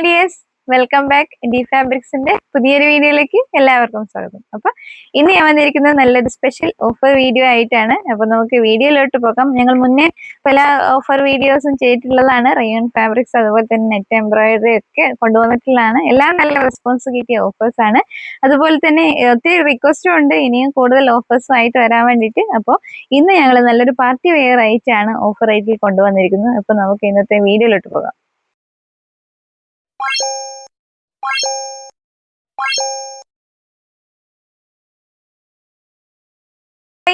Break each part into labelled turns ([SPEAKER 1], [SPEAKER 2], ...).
[SPEAKER 1] Hi dears, welcome back. D ഫാബ്രിക്സിന്റെ പുതിയൊരു വീഡിയോയിലേക്ക് എല്ലാവർക്കും സ്വാഗതം. അപ്പൊ ഇന്ന് ഞാൻ വന്നിരിക്കുന്നത് നല്ലൊരു സ്പെഷ്യൽ ഓഫർ വീഡിയോ ആയിട്ടാണ്. അപ്പൊ നമുക്ക് വീഡിയോയിലോട്ട് പോകാം. ഞങ്ങൾ മുന്നേ പല ഓഫർ വീഡിയോസും ചെയ്തിട്ടുള്ളതാണ്. റയോൺ ഫാബ്രിക്സ് അതുപോലെ തന്നെ നെറ്റ് എംബ്രോയിഡറി ഒക്കെ കൊണ്ടുവന്നിട്ടുള്ളതാണ്. എല്ലാം നല്ല റെസ്പോൺസ് കിട്ടിയ ഓഫേഴ്സ് ആണ്. അതുപോലെ തന്നെ ഒത്തിരി റിക്വസ്റ്റും ഉണ്ട് ഇനിയും കൂടുതൽ ഓഫേഴ്സും ആയിട്ട് വരാൻ വേണ്ടിയിട്ട്. അപ്പോൾ ഇന്ന് ഞങ്ങൾ നല്ലൊരു പാർട്ടി വെയർ ആയിട്ടാണ് ഓഫർ റേറ്റിൽ കൊണ്ടുവന്നിരിക്കുന്നത്. അപ്പൊ നമുക്ക് ഇന്നത്തെ വീഡിയോയിലോട്ട് പോകാം.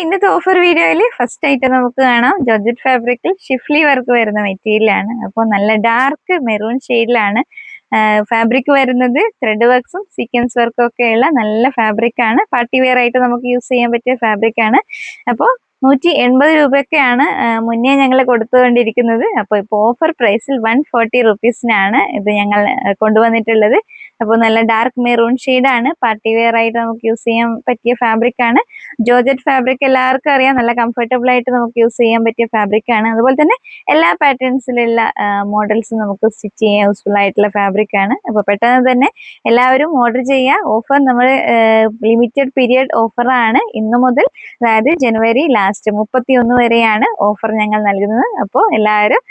[SPEAKER 1] ഇന്നത്തെ ഓഫർ വീഡിയോയിൽ ഫസ്റ്റ് ആയിട്ട് നമുക്ക് കാണാം ജോർജറ്റ് ഫാബ്രിക്കിൽ ഷിഫ്ലി വർക്ക് വരുന്ന മെറ്റീരിയൽ ആണ്. അപ്പോൾ നല്ല ഡാർക്ക് മെറൂൺ ഷെയ്ഡിലാണ് ഫാബ്രിക് വരുന്നത്. ത്രെഡ് വർക്ക്സും സീക്വൻസ് വർക്കും ഒക്കെ ഉള്ള നല്ല ഫാബ്രിക് ആണ്. പാർട്ടി വെയർ ആയിട്ട് നമുക്ക് യൂസ് ചെയ്യാൻ പറ്റിയ ഫാബ്രിക് ആണ്. അപ്പോൾ 180 രൂപയൊക്കെയാണ് മുന്നേ ഞങ്ങൾ കൊടുത്തുകൊണ്ടിരിക്കുന്നത്. അപ്പോൾ ഇപ്പോൾ ഓഫർ പ്രൈസിൽ 140 റുപ്പീസിനാണ് ഇത് ഞങ്ങൾ കൊണ്ടുവന്നിട്ടുള്ളത്. അപ്പോൾ നല്ല ഡാർക്ക് മെറൂൺ ഷെയ്ഡാണ്. പാർട്ടി വെയർ ആയിട്ട് നമുക്ക് യൂസ് ചെയ്യാൻ പറ്റിയ ഫാബ്രിക് ആണ്. ജോർജറ്റ് ഫാബ്രിക് എല്ലാവർക്കും അറിയാം, നല്ല കംഫർട്ടബിൾ ആയിട്ട് നമുക്ക് യൂസ് ചെയ്യാൻ പറ്റിയ ഫാബ്രിക് ആണ്. അതുപോലെ തന്നെ എല്ലാ പാറ്റേൺസിലുള്ള മോഡൽസും നമുക്ക് സ്റ്റിച്ച് ചെയ്യാൻ യൂസ്ഫുൾ ആയിട്ടുള്ള ഫാബ്രിക് ആണ്. അപ്പോൾ പെട്ടെന്ന് തന്നെ എല്ലാവരും ഓർഡർ ചെയ്യുക. ഓഫർ നമ്മൾ ലിമിറ്റഡ് പീരിയഡ് ഓഫറാണ്. ഇന്നു മുതൽ, അതായത് ജനുവരി ലാസ്റ്റ് 31 വരെയാണ് ഓഫർ ഞങ്ങൾ നൽകുന്നത്. അപ്പോൾ എല്ലാവരും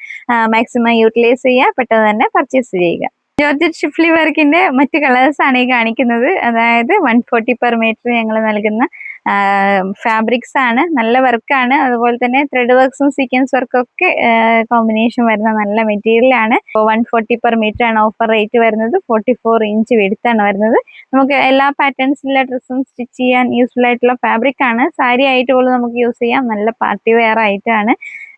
[SPEAKER 1] മാക്സിമം യൂട്ടിലൈസ് ചെയ്യുക, പെട്ടെന്ന് തന്നെ പർച്ചേസ് ചെയ്യുക. ജോർജറ്റ് ഷിഫ്ലി വർക്കിന്റെ മറ്റ് കളേഴ്സ് ആണ് ഈ കാണിക്കുന്നത്. അതായത് 140 പെർ മീറ്റർ ഞങ്ങൾ നൽകുന്ന ഫാബ്രിക്സ് ആണ്. നല്ല വർക്കാണ്. അതുപോലെ തന്നെ ത്രെഡ് വർക്ക്സും സീക്വൻസ് വർക്കും ഒക്കെ കോമ്പിനേഷൻ വരുന്ന നല്ല മെറ്റീരിയൽ ആണ്. 140 പെർ മീറ്റർ ആണ് ഓഫർ റേറ്റ് വരുന്നത്. 44 ഇഞ്ച് വെടുത്താണ് വരുന്നത്. നമുക്ക് എല്ലാ പാറ്റേൺസിലുള്ള ഡ്രസ്സും സ്റ്റിച്ച് ചെയ്യാൻ യൂസ്ഫുൾ ആയിട്ടുള്ള ഫാബ്രിക് ആണ്. സാരി ആയിട്ട് പോലും നമുക്ക് യൂസ് ചെയ്യാം. നല്ല പാർട്ടി വെയർ ആയിട്ടാണ്.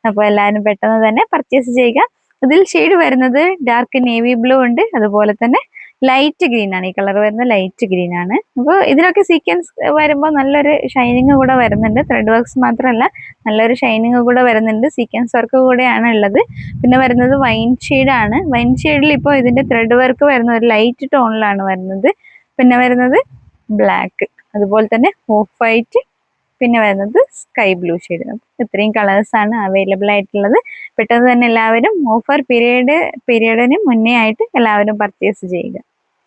[SPEAKER 1] അപ്പോൾ എല്ലാവരും പെട്ടെന്ന് തന്നെ പർച്ചേസ് ചെയ്യുക. ഇതിൽ ഷെയ്ഡ് വരുന്നത് ഡാർക്ക് നേവി ബ്ലൂ ഉണ്ട്, അതുപോലെ തന്നെ ലൈറ്റ് ഗ്രീൻ ആണ്. ഈ കളർ വരുന്നത് ലൈറ്റ് ഗ്രീൻ ആണ്. അപ്പോൾ ഇതിലൊക്കെ സീക്വൻസ് വരുമ്പോൾ നല്ലൊരു ഷൈനിങ് കൂടെ വരുന്നുണ്ട്. ത്രെഡ് വർക്ക്സ് മാത്രമല്ല, നല്ലൊരു ഷൈനിങ് കൂടെ വരുന്നുണ്ട്. സീക്വൻസ് വർക്ക് കൂടെയാണ് ഉള്ളത്. പിന്നെ വരുന്നത് വൈൻ ഷെയ്ഡാണ്. വൈൻ ഷെയ്ഡിൽ ഇപ്പോൾ ഇതിന്റെ ത്രെഡ് വർക്ക് വരുന്നത് ഒരു ലൈറ്റ് ടോണിലാണ് വരുന്നത്. പിന്നെ വരുന്നത് ബ്ലാക്ക്, അതുപോലെ തന്നെ ഓഫ് വൈറ്റ്, പിന്നെ വരുന്നത് സ്കൈ ബ്ലൂ ഷെയ്ഡ്. ഇത്രയും കളേഴ്സ് ആണ് അവൈലബിൾ ആയിട്ടുള്ളത്. പെട്ടെന്ന് തന്നെ എല്ലാവരും ഓഫർ പീരീഡിന് മുന്നേ ആയിട്ട് എല്ലാവരും പർച്ചേസ് ചെയ്യുക.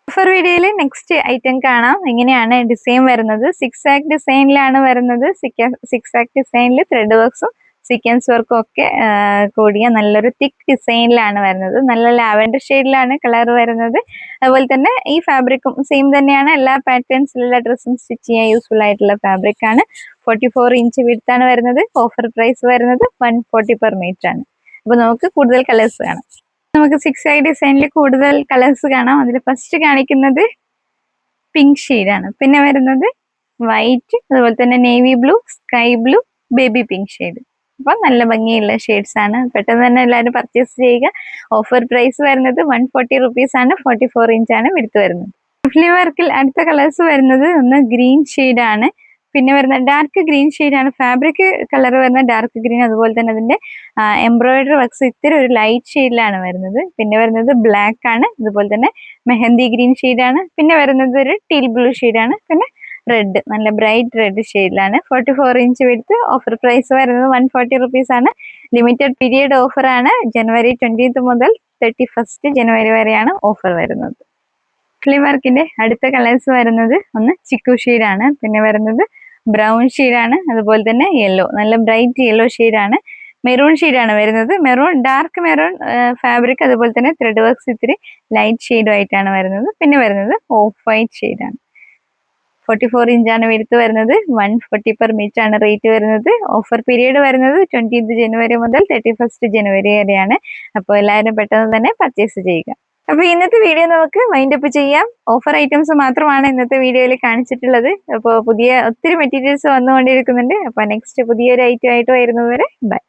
[SPEAKER 1] ഓഫർ വീഡിയോയിൽ നെക്സ്റ്റ് ഐറ്റം കാണാം. എങ്ങനെയാണ് ഡിസൈൻ വരുന്നത്. 6 ആക്ട് ഡിസൈനിലാണ് വരുന്നത്. 6 ആക്ട് ഡിസൈനിൽ ത്രെഡ് വർക്ക്സും സീക്വൻസ് വർക്കും ഒക്കെ കൂടിയ നല്ലൊരു തിക്ക് ഡിസൈനിലാണ് വരുന്നത്. നല്ല ലാവൻഡർ ഷെയ്ഡിലാണ് കളർ വരുന്നത്. അതുപോലെ തന്നെ ഈ ഫാബ്രിക്കും സെയിം തന്നെയാണ്. എല്ലാ പാറ്റേൺസിലുള്ള ഡ്രസ്സും സ്റ്റിച്ച് ചെയ്യാൻ യൂസ്ഫുൾ ആയിട്ടുള്ള ഫാബ്രിക് ആണ്. 44 ഇഞ്ച് വിഡ്ത്താണ് വരുന്നത്. ഓഫർ പ്രൈസ് വരുന്നത് 140 പെർ മീറ്റർ ആണ്. അപ്പൊ നമുക്ക് കൂടുതൽ കളേഴ്സ് കാണാം. നമുക്ക് 6 ആക്ട് ഡിസൈനിൽ കൂടുതൽ കളേഴ്സ് കാണാം. അതിൽ ഫസ്റ്റ് കാണിക്കുന്നത് പിങ്ക് ഷെയ്ഡാണ്. പിന്നെ വരുന്നത് വൈറ്റ്, അതുപോലെ തന്നെ navy blue, sky blue, baby pink shade. അപ്പൊ നല്ല ഭംഗിയുള്ള ഷെയ്ഡ്സ് ആണ്. പെട്ടെന്ന് തന്നെ എല്ലാവരും പർച്ചേസ് ചെയ്യുക. ഓഫർ പ്രൈസ് വരുന്നത് 140 റുപ്പീസ് ആണ്. 44 ഇഞ്ചാണ് വിടുത്ത് വരുന്നത്. ഷിഫ്ലി വർക്കിൽ അടുത്ത കളേഴ്സ് വരുന്നത് ഒന്ന് ഗ്രീൻ ഷെയ്ഡാണ്. പിന്നെ വരുന്ന ഡാർക്ക് ഗ്രീൻ ഷെയ്ഡാണ്. ഫാബ്രിക് കളർ വരുന്ന ഡാർക്ക് ഗ്രീൻ, അതുപോലെ തന്നെ അതിന്റെ എംബ്രോയിഡറി വർക്ക്സ് ഇത്തിരി ഒരു ലൈറ്റ് ഷെയ്ഡിലാണ് വരുന്നത്. പിന്നെ വരുന്നത് ബ്ലാക്ക് ആണ്, അതുപോലെ തന്നെ മെഹന്തി ഗ്രീൻ ഷെയ്ഡാണ്. പിന്നെ വരുന്നത് ഒരു ടീൽ ബ്ലൂ ഷെയ്ഡാണ്. പിന്നെ റെഡ്, നല്ല ബ്രൈറ്റ് റെഡ് ഷെയ്ഡിലാണ്. 44 ഇഞ്ച് വിടുത്ത്. ഓഫർ പ്രൈസ് വരുന്നത് 140 റുപ്പീസ് ആണ്. ലിമിറ്റഡ് പീരിയഡ് ഓഫർ ആണ്. ജനുവരി 20 മുതൽ 31 ജനുവരി വരെയാണ് ഓഫർ വരുന്നത്. ഷിഫ്ലി വർക്കിന്റെ അടുത്ത കളേഴ്സ് വരുന്നത് ഒന്ന് ചിക്കു ഷെയ്ഡാണ്. പിന്നെ വരുന്നത് ബ്രൗൺ ഷെയ്ഡാണ്, അതുപോലെ തന്നെ യെല്ലോ, നല്ല ബ്രൈറ്റ് യെല്ലോ ഷെയ്ഡാണ്. മെറൂൺ ഷെയ്ഡാണ് വരുന്നത്. മെറൂൺ, ഡാർക്ക് മെറൂൺ ഫാബ്രിക്, അതുപോലെ തന്നെ ത്രെഡ് വർക്ക്സ് ഇത്തിരി ലൈറ്റ് ഷെയ്ഡും ആയിട്ടാണ് വരുന്നത്. പിന്നെ വരുന്നത് ഓഫ് വൈറ്റ് ഷെയ്ഡാണ്. 44 ഇഞ്ചാണ് വിടുത്ത് വരുന്നത്. 140 പെർ മീറ്റർ ആണ് റേറ്റ് വരുന്നത്. ഓഫർ പീരീഡ് വരുന്നത് 20 ജനുവരി മുതൽ 31 ജനുവരി വരെയാണ്. അപ്പോൾ എല്ലാവരും പെട്ടെന്ന് തന്നെ പർച്ചേസ് ചെയ്യുക. അപ്പൊ ഇന്നത്തെ വീഡിയോ നമുക്ക് വൈൻഡ് അപ്പ് ചെയ്യാം. ഓഫർ ഐറ്റംസ് മാത്രമാണ് ഇന്നത്തെ വീഡിയോയിൽ കാണിച്ചിട്ടുള്ളത്. അപ്പോൾ ഒത്തിരി മെറ്റീരിയൽസ് വന്നുകൊണ്ടിരിക്കുന്നുണ്ട്. അപ്പൊ നെക്സ്റ്റ് പുതിയൊരു ഐറ്റം ആയിട്ട് വരുന്നത് വരെ ബൈ.